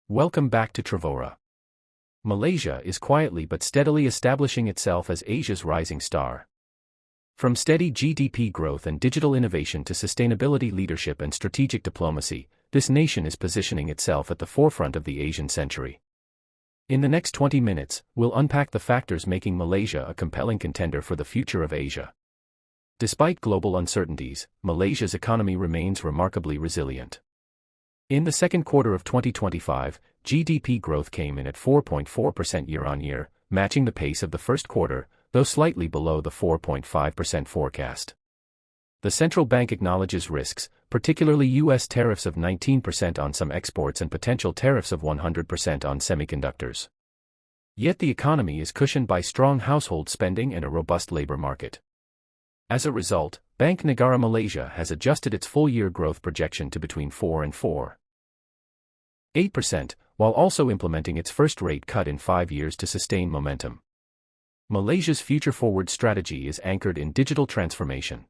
Welcome back to Travora. Malaysia is quietly but steadily establishing itself as Asia's rising star. From steady GDP growth and digital innovation to sustainability leadership and strategic diplomacy, this nation is positioning itself at the forefront of the Asian century. In the next 20 minutes, we'll unpack the factors making Malaysia a compelling contender for the future of Asia. Despite global uncertainties, Malaysia's economy remains remarkably resilient. In the second quarter of 2025, GDP growth came in at 4.4% year-on-year, matching the pace of the first quarter, though slightly below the 4.5% forecast. The central bank acknowledges risks, particularly U.S. tariffs of 19% on some exports and potential tariffs of 100% on semiconductors. Yet the economy is cushioned by strong household spending and a robust labor market. As a result, Bank Negara Malaysia has adjusted its full-year growth projection to between 4 and 4.8%, while also implementing its first rate cut in 5 years to sustain momentum. Malaysia's future-forward strategy is anchored in digital transformation.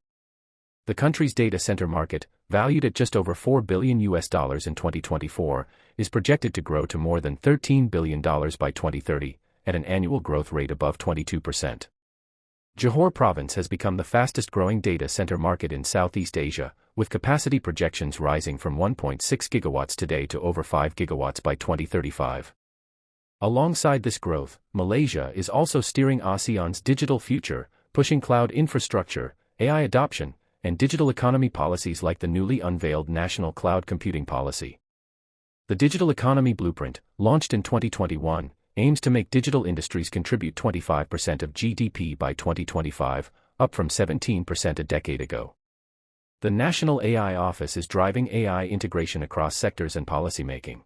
The country's data center market, valued at just over $4 billion in 2024, is projected to grow to more than $13 billion by 2030, at an annual growth rate above 22%. Johor Province has become the fastest-growing data center market in Southeast Asia, with capacity projections rising from 1.6 gigawatts today to over 5 gigawatts by 2035. Alongside this growth, Malaysia is also steering ASEAN's digital future, pushing cloud infrastructure, AI adoption, and digital economy policies like the newly unveiled National Cloud Computing Policy. The Digital Economy Blueprint, launched in 2021, aims to make digital industries contribute 25% of GDP by 2025, up from 17% a decade ago. The National AI Office is driving AI integration across sectors and policymaking.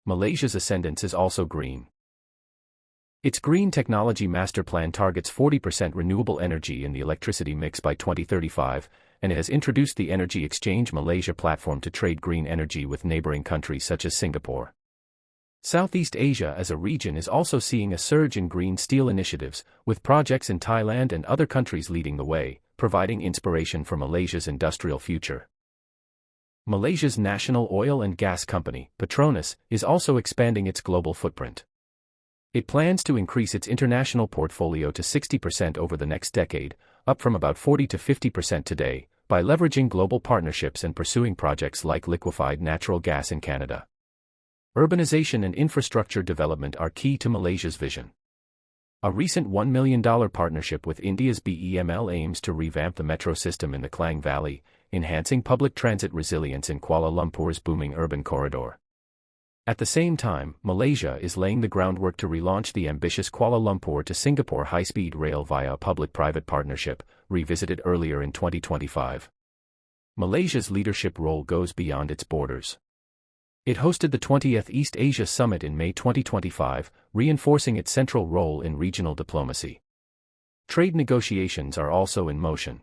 Malaysia's ascendance is also green. Its Green Technology Master Plan targets 40% renewable energy in the electricity mix by 2035, and it has introduced the Energy Exchange Malaysia platform to trade green energy with neighboring countries such as Singapore. Southeast Asia as a region is also seeing a surge in green steel initiatives, with projects in Thailand and other countries leading the way, providing inspiration for Malaysia's industrial future. Malaysia's national oil and gas company, Petronas, is also expanding its global footprint. It plans to increase its international portfolio to 60% over the next decade, up from about 40 to 50% today, by leveraging global partnerships and pursuing projects like liquefied natural gas in Canada. Urbanization and infrastructure development are key to Malaysia's vision. A recent $1 million partnership with India's BEML aims to revamp the metro system in the Klang Valley, enhancing public transit resilience in Kuala Lumpur's booming urban corridor. At the same time, Malaysia is laying the groundwork to relaunch the ambitious Kuala Lumpur to Singapore high-speed rail via a public-private partnership, revisited earlier in 2025. Malaysia's leadership role goes beyond its borders. It hosted the 20th East Asia Summit in May 2025, reinforcing its central role in regional diplomacy. Trade negotiations are also in motion.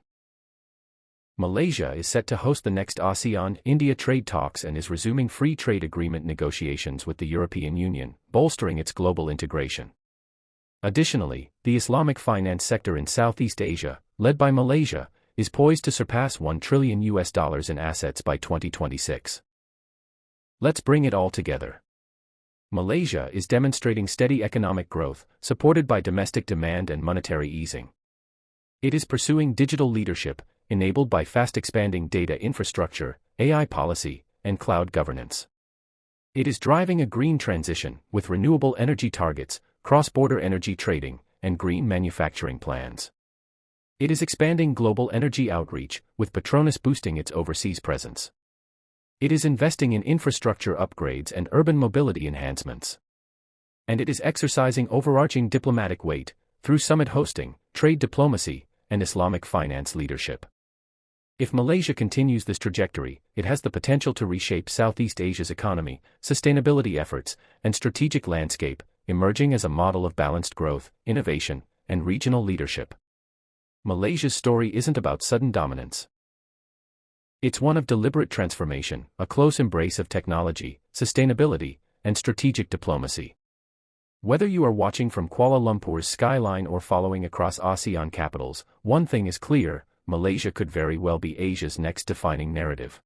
Malaysia is set to host the next ASEAN-India trade talks and is resuming free trade agreement negotiations with the European Union, bolstering its global integration. Additionally, the Islamic finance sector in Southeast Asia, led by Malaysia, is poised to surpass $1 trillion in assets by 2026. Let's bring it all together. Malaysia is demonstrating steady economic growth, supported by domestic demand and monetary easing. It is pursuing digital leadership, enabled by fast-expanding data infrastructure, AI policy, and cloud governance. It is driving a green transition, with renewable energy targets, cross-border energy trading, and green manufacturing plans. It is expanding global energy outreach, with Petronas boosting its overseas presence. It is investing in infrastructure upgrades and urban mobility enhancements. And it is exercising overarching diplomatic weight, through summit hosting, trade diplomacy, and Islamic finance leadership. If Malaysia continues this trajectory, it has the potential to reshape Southeast Asia's economy, sustainability efforts, and strategic landscape, emerging as a model of balanced growth, innovation, and regional leadership. Malaysia's story isn't about sudden dominance. It's one of deliberate transformation, a close embrace of technology, sustainability, and strategic diplomacy. Whether you are watching from Kuala Lumpur's skyline or following across ASEAN capitals, one thing is clear: Malaysia could very well be Asia's next defining narrative.